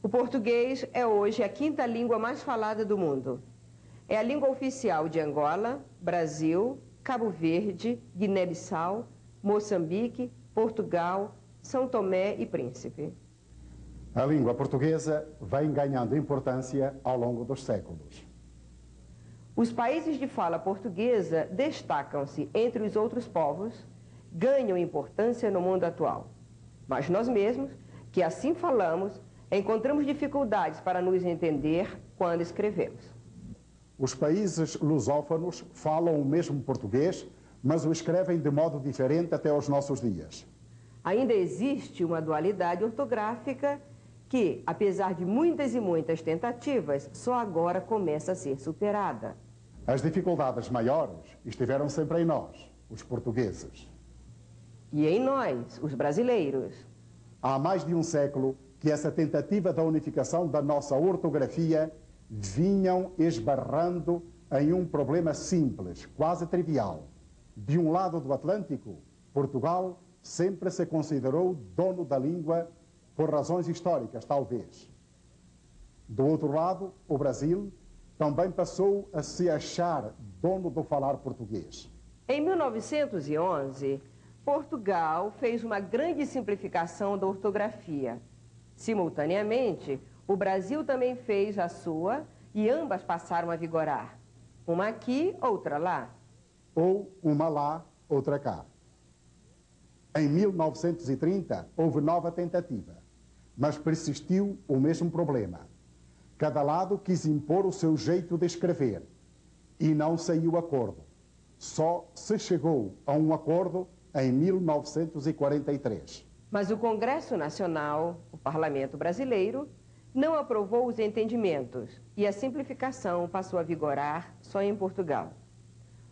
O português é hoje a quinta língua mais falada do mundo. É a língua oficial de Angola, Brasil, Cabo Verde, Guiné-Bissau, Moçambique, Portugal, São Tomé e Príncipe. A língua portuguesa vem ganhando importância ao longo dos séculos. Os países de fala portuguesa destacam-se entre os outros povos, ganham importância no mundo atual. Mas nós mesmos, que assim falamos, encontramos dificuldades para nos entender quando escrevemos. Os países lusófonos falam o mesmo português, mas o escrevem de modo diferente até aos nossos dias. Ainda existe uma dualidade ortográfica que, apesar de muitas e muitas tentativas, só agora começa a ser superada. As dificuldades maiores estiveram sempre em nós, os portugueses. E em nós, os brasileiros. Há mais de um século que essa tentativa da unificação da nossa ortografia vinham esbarrando em um problema simples, quase trivial. De um lado do Atlântico, Portugal sempre se considerou dono da língua por razões históricas, talvez. Do outro lado, o Brasil também passou a se achar dono do falar português. Em 1911, Portugal fez uma grande simplificação da ortografia. Simultaneamente, o Brasil também fez a sua e ambas passaram a vigorar. Uma aqui, outra lá. Ou uma lá, outra cá. Em 1930, houve nova tentativa, mas persistiu o mesmo problema. Cada lado quis impor o seu jeito de escrever e não saiu acordo. Só se chegou a um acordo em 1943. Mas o Congresso Nacional, o Parlamento Brasileiro, não aprovou os entendimentos e a simplificação passou a vigorar só em Portugal.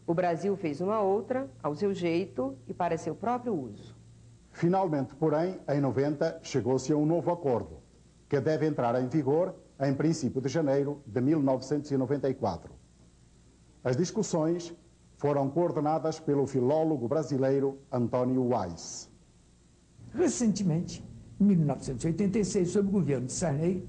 O Brasil fez uma outra, ao seu jeito e para seu próprio uso. Finalmente, porém, em 90, chegou-se a um novo acordo, que deve entrar em vigor em princípio de janeiro de 1994. As discussões foram coordenadas pelo filólogo brasileiro Antônio Weiss. Recentemente, em 1986, sob o governo de Sarney,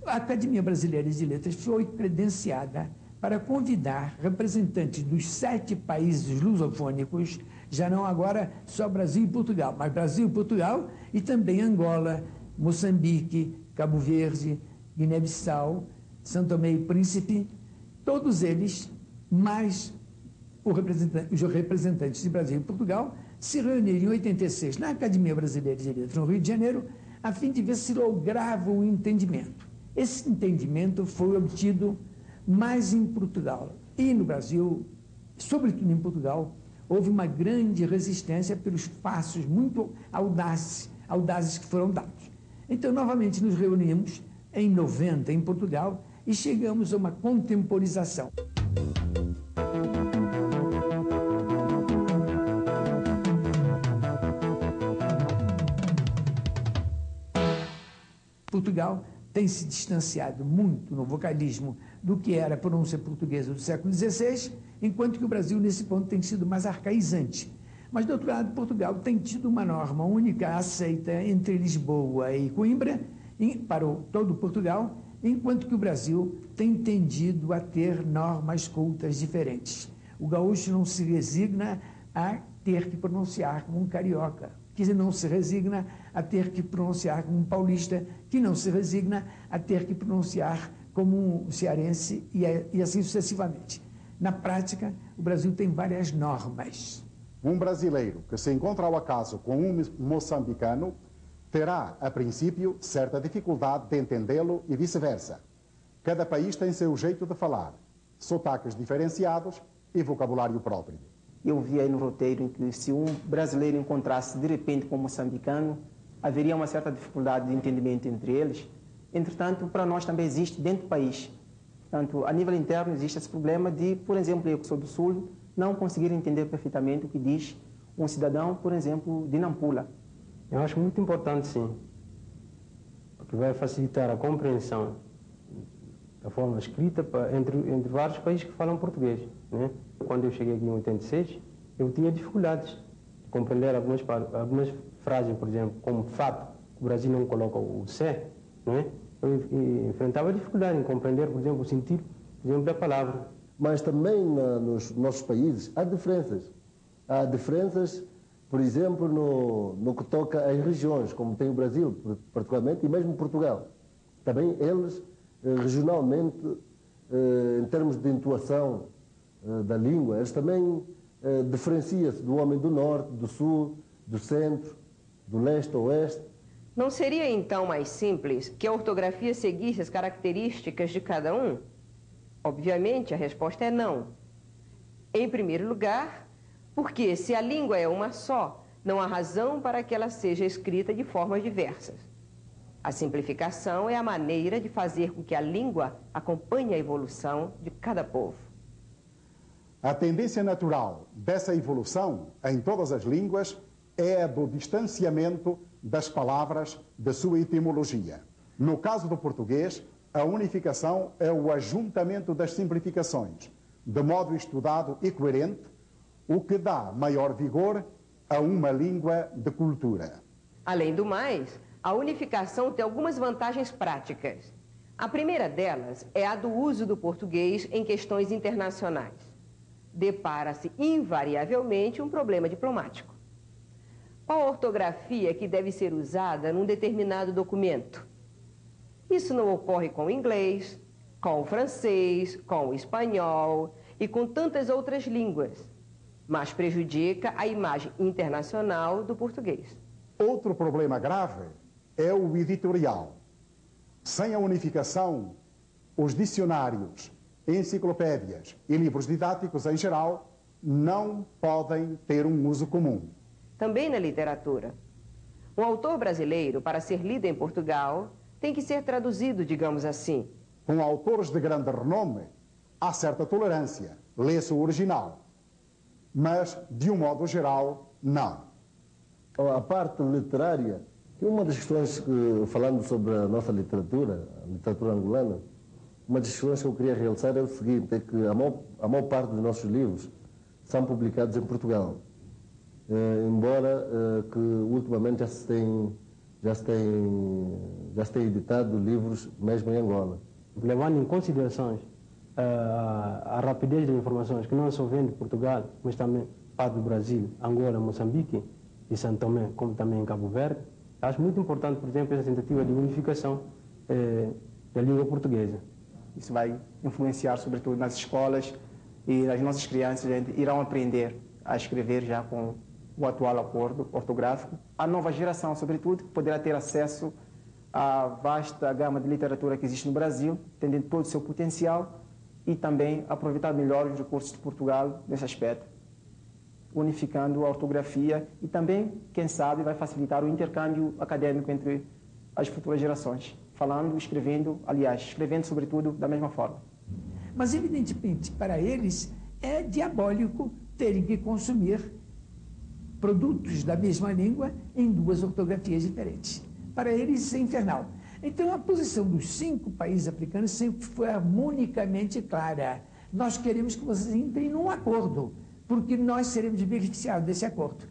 a Academia Brasileira de Letras foi credenciada para convidar representantes dos 7 países lusofônicos, já não agora só Brasil e Portugal, mas Brasil e Portugal e também Angola, Moçambique, Cabo Verde, Guiné-Bissau, São Tomé e Príncipe, todos eles, mais os representantes de Brasil e Portugal, se reuniram em 86 na Academia Brasileira de Letras, no Rio de Janeiro, a fim de ver se lograva um entendimento. Esse entendimento foi obtido mais em Portugal e no Brasil, sobretudo em Portugal, houve uma grande resistência pelos passos muito audazes que foram dados. Então, novamente, nos reunimos em 90 em Portugal e chegamos a uma contemporização. Portugal tem se distanciado muito no vocalismo do que era a pronúncia portuguesa do século XVI, enquanto que o Brasil, nesse ponto, tem sido mais arcaizante. Mas, do outro lado, Portugal tem tido uma norma única aceita entre Lisboa e Coimbra, para todo Portugal, enquanto que o Brasil tem tendido a ter normas cultas diferentes. O gaúcho não se resigna a ter que pronunciar como um carioca, que não se resigna a ter que pronunciar como um paulista, que não se resigna a ter que pronunciar como um cearense e assim sucessivamente. Na prática, o Brasil tem várias normas. Um brasileiro que se encontra ao acaso com um moçambicano terá, a princípio, certa dificuldade de entendê-lo e vice-versa. Cada país tem seu jeito de falar, sotaques diferenciados e vocabulário próprio. Eu vi aí no roteiro em que se um brasileiro encontrasse de repente com um moçambicano, haveria uma certa dificuldade de entendimento entre eles. Entretanto, para nós também existe dentro do país. Portanto, a nível interno existe esse problema de, por exemplo, eu que sou do Sul, não conseguir entender perfeitamente o que diz um cidadão, por exemplo, de Nampula. Eu acho muito importante, sim, porque vai facilitar a compreensão da forma escrita entre vários países que falam português, né? Quando eu cheguei aqui em 86, eu tinha dificuldades de compreender algumas frases, por exemplo, como fato, o Brasil não coloca o C, não é? Eu enfrentava dificuldade em compreender, por exemplo, o sentido, por exemplo, da palavra. Mas também nos nossos países há diferenças. Há diferenças, por exemplo, no que toca às regiões, como tem o Brasil, particularmente, e mesmo Portugal. Também eles, regionalmente, em termos de entoação da língua, eles também diferenciam-se do homem do norte, do sul, do centro, do leste, oeste. Não seria então mais simples que a ortografia seguisse as características de cada um? Obviamente, a resposta é não. Em primeiro lugar, porque se a língua é uma só, não há razão para que ela seja escrita de formas diversas. A simplificação é a maneira de fazer com que a língua acompanhe a evolução de cada povo. A tendência natural dessa evolução em todas as línguas é a do distanciamento das palavras da sua etimologia. No caso do português, a unificação é o ajuntamento das simplificações, de modo estudado e coerente, o que dá maior vigor a uma língua de cultura. Além do mais, a unificação tem algumas vantagens práticas. A primeira delas é a do uso do português em questões internacionais. Depara-se invariavelmente um problema diplomático. Qual a ortografia que deve ser usada num determinado documento? Isso não ocorre com o inglês, com o francês, com o espanhol e com tantas outras línguas, mas prejudica a imagem internacional do português. Outro problema grave é o editorial. Sem a unificação, os dicionários, enciclopédias e livros didáticos em geral não podem ter um uso comum. Também na literatura. Um autor brasileiro, para ser lido em Portugal, tem que ser traduzido, digamos assim. Com autores de grande renome, há certa tolerância, lê-se o original. Mas, de um modo geral, não. A parte literária, que uma das questões, falando sobre a nossa literatura, a literatura angolana, uma das questões que eu queria realçar é o seguinte, é que a maior parte dos nossos livros são publicados em Portugal. Embora que ultimamente já se tem editado livros mesmo em Angola. Levando em consideração a rapidez das informações, que não só vem de Portugal, mas também parte do Brasil, Angola, Moçambique e São Tomé, como também em Cabo Verde, acho muito importante, por exemplo, essa tentativa de unificação da língua portuguesa. Isso vai influenciar, sobretudo, nas escolas, e as nossas crianças irão aprender a escrever já com o atual acordo ortográfico. A nova geração, sobretudo, poderá ter acesso à vasta gama de literatura que existe no Brasil, entendendo todo o seu potencial e também aproveitar melhor os recursos de Portugal nesse aspecto, unificando a ortografia e também, quem sabe, vai facilitar o intercâmbio acadêmico entre as futuras gerações, falando, escrevendo, aliás, escrevendo sobretudo da mesma forma. Mas, evidentemente, para eles é diabólico terem que consumir produtos da mesma língua em duas ortografias diferentes. Para eles, isso é infernal. Então, a posição dos 5 países africanos sempre foi harmonicamente clara. Nós queremos que vocês entrem num acordo, porque nós seremos beneficiados desse acordo.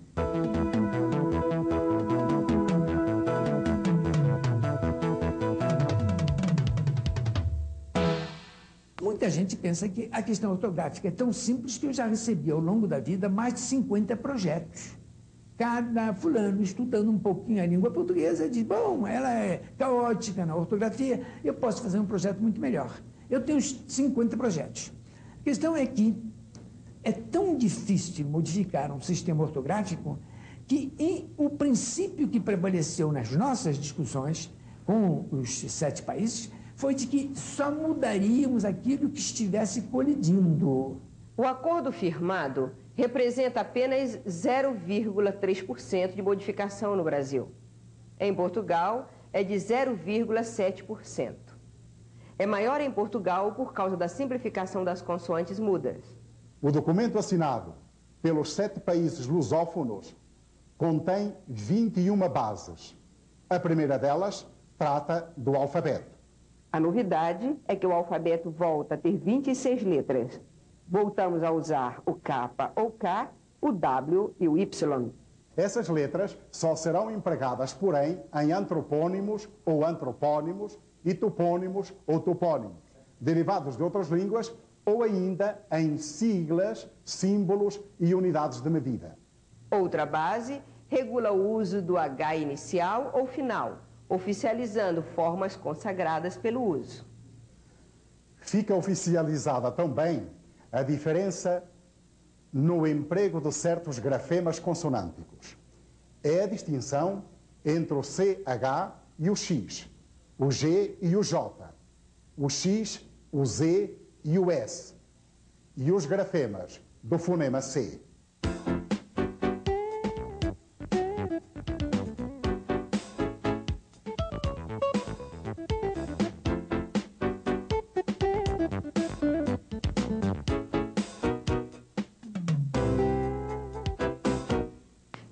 Muita gente pensa que a questão ortográfica é tão simples que eu já recebi ao longo da vida mais de 50 projetos. Cada fulano estudando um pouquinho a língua portuguesa diz, bom, ela é caótica na ortografia, eu posso fazer um projeto muito melhor. Eu tenho 50 projetos. A questão é que é tão difícil modificar um sistema ortográfico que o princípio que prevaleceu nas nossas discussões com os 7 países foi de que só mudaríamos aquilo que estivesse colidindo. O acordo firmado representa apenas 0,3% de modificação no Brasil. Em Portugal, é de 0,7%. É maior em Portugal por causa da simplificação das consoantes mudas. O documento assinado pelos 7 países lusófonos contém 21 bases. A primeira delas trata do alfabeto. A novidade é que o alfabeto volta a ter 26 letras. Voltamos a usar o K ou K, o W e o Y. Essas letras só serão empregadas, porém, em antropônimos ou antropónimos e topônimos ou topónimos, derivados de outras línguas, ou ainda em siglas, símbolos e unidades de medida. Outra base regula o uso do H inicial ou final, oficializando formas consagradas pelo uso. Fica oficializada também a diferença no emprego de certos grafemas consonânticos. É a distinção entre o CH e o X, o G e o J, o X, o Z e o S, e os grafemas do fonema C.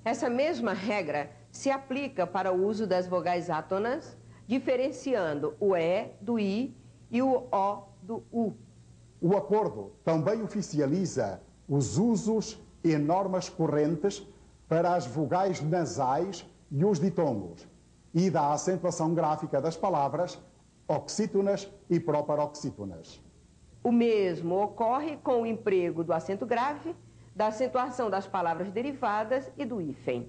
Essa mesma regra se aplica para o uso das vogais átonas, diferenciando o E do I e o O do U. O acordo também oficializa os usos e normas correntes para as vogais nasais e os ditongos e dá acentuação gráfica das palavras oxítonas e proparoxítonas. O mesmo ocorre com o emprego do acento grave, da acentuação das palavras derivadas e do hífen.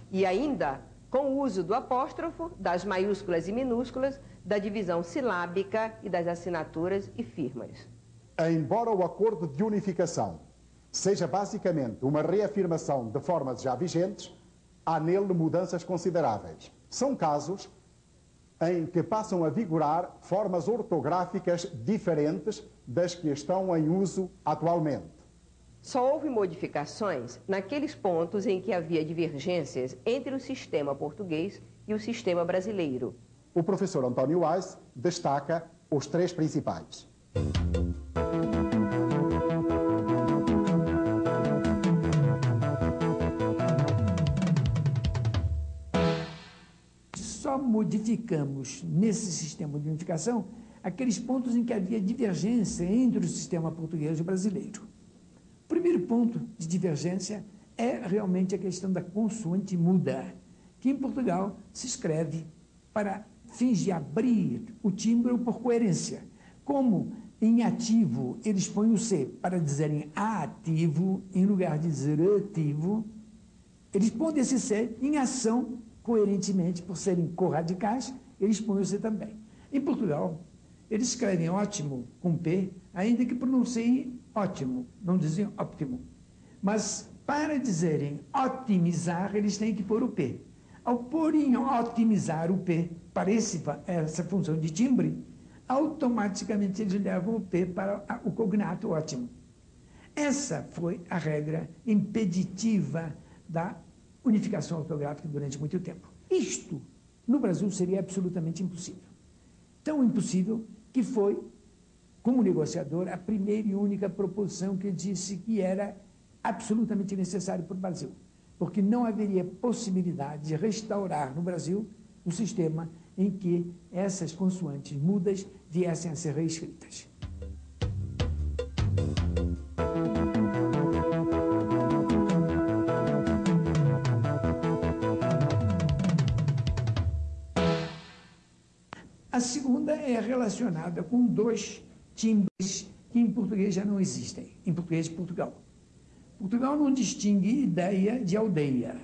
E ainda com o uso do apóstrofo, das maiúsculas e minúsculas, da divisão silábica e das assinaturas e firmas. Embora o acordo de unificação seja basicamente uma reafirmação de formas já vigentes, há nele mudanças consideráveis. São casos em que passam a vigorar formas ortográficas diferentes das que estão em uso atualmente. Só houve modificações naqueles pontos em que havia divergências entre o sistema português e o sistema brasileiro. O professor António Weiss destaca os três principais. Só modificamos nesse sistema de unificação aqueles pontos em que havia divergência entre o sistema português e o brasileiro. O primeiro ponto de divergência é realmente a questão da consoante muda, que em Portugal se escreve para fins de abrir o timbre por coerência. Como em ativo eles põem o C para dizerem ativo, em lugar de dizer ativo, eles põem esse C em ação, coerentemente, por serem corradicais, eles põem o C também. Em Portugal, eles escrevem ótimo com P, ainda que pronunciem ótimo, não dizem óptimo. Mas, para dizerem otimizar, eles têm que pôr o P. Ao porem otimizar o P para essa função de timbre, automaticamente eles levam o P para o cognato ótimo. Essa foi a regra impeditiva da unificação ortográfica durante muito tempo. Isto, no Brasil, seria absolutamente impossível. Tão impossível que foi, como negociador, a primeira e única proposição que disse que era absolutamente necessário para o Brasil, porque não haveria possibilidade de restaurar no Brasil um sistema em que essas consoantes mudas viessem a ser reescritas. A segunda é relacionada com dois timbres que em português já não existem, em português de Portugal. Portugal não distingue ideia de aldeia.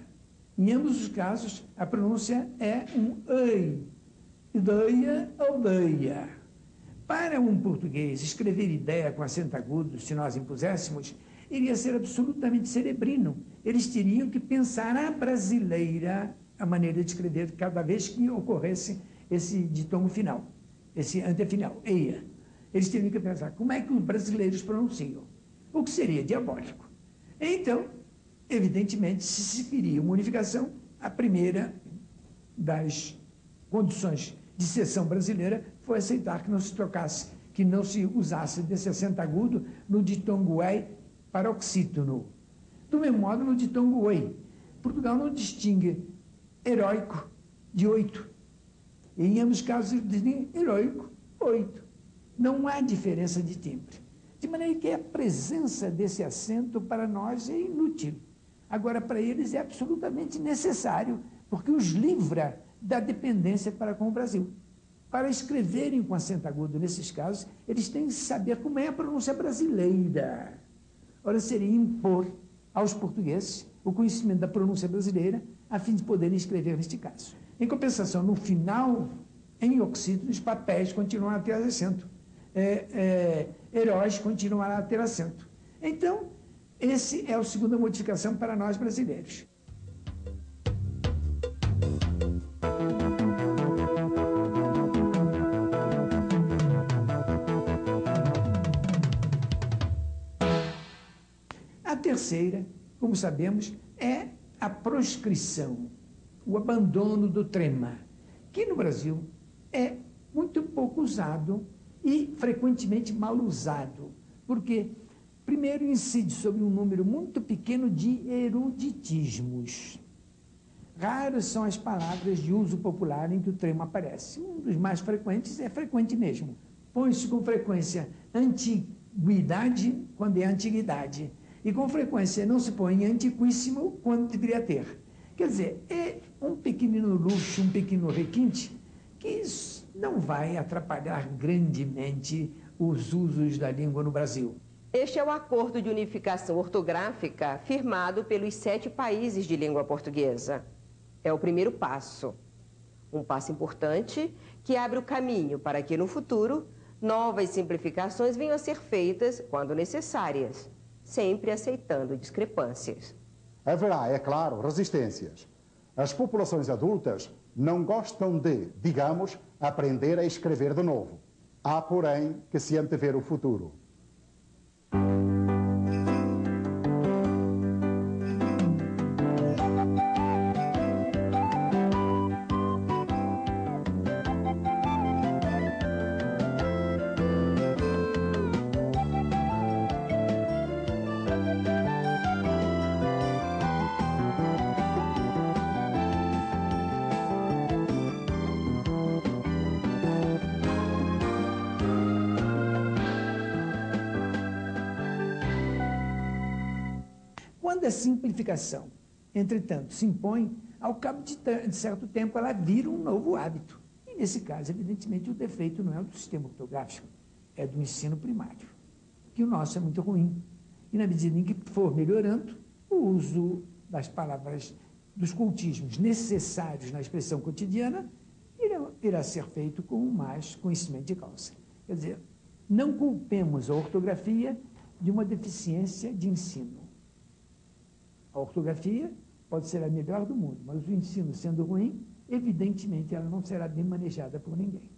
Em ambos os casos, a pronúncia é um ei, ideia, aldeia. Para um português, escrever ideia com acento agudo, se nós impuséssemos, iria ser absolutamente cerebrino. Eles teriam que pensar a brasileira a maneira de escrever cada vez que ocorresse esse ditongo final, esse antefinal, eia. Eles teriam que pensar como é que os brasileiros pronunciam, o que seria diabólico. Então, evidentemente, se se queria uma unificação, a primeira das condições de seção brasileira foi aceitar que não se trocasse, que não se usasse desse acento agudo no ditongo ei paroxítono. Do mesmo modo, no ditongo oi. Portugal não distingue heróico de oito. E em ambos os casos, eles dizem heróico, 8. Não há diferença de timbre. De maneira que a presença desse acento para nós é inútil. Agora, para eles é absolutamente necessário, porque os livra da dependência para com o Brasil. Para escreverem com acento agudo, nesses casos, eles têm que saber como é a pronúncia brasileira. Ora, seria impor aos portugueses o conhecimento da pronúncia brasileira, a fim de poderem escrever neste caso. Em compensação, no final, em oxítono, os papéis continuam a ter acento. Heróis continuará a ter acento. Então, esse é a segunda modificação para nós brasileiros. A terceira, como sabemos, é a proscrição, o abandono do trema, que no Brasil é muito pouco usado e frequentemente mal usado, porque, primeiro, incide sobre um número muito pequeno de eruditismos. Raras são as palavras de uso popular em que o trema aparece. Um dos mais frequentes é frequente mesmo. Põe-se com frequência antiguidade quando é antiguidade. E com frequência não se põe antiquíssimo quando deveria ter. Quer dizer, é um pequenino luxo, um pequeno requinte, que não vai atrapalhar grandemente os usos da língua no Brasil. Este é o acordo de unificação ortográfica firmado pelos 7 países de língua portuguesa. É o primeiro passo. Um passo importante que abre o caminho para que, no futuro, novas simplificações venham a ser feitas quando necessárias, sempre aceitando discrepâncias. Haverá, é claro, resistências. As populações adultas não gostam de, digamos, aprender a escrever de novo. Há, porém, que se antever o futuro. Quando a simplificação, entretanto, se impõe, ao cabo de certo tempo ela vira um novo hábito. E, nesse caso, evidentemente, o defeito não é do sistema ortográfico, é do ensino primário, que o nosso é muito ruim. E, na medida em que for melhorando, o uso das palavras, dos cultismos necessários na expressão cotidiana, irá ser feito com mais conhecimento de causa. Quer dizer, não culpemos a ortografia de uma deficiência de ensino. A ortografia pode ser a melhor do mundo, mas o ensino sendo ruim, evidentemente ela não será bem manejada por ninguém.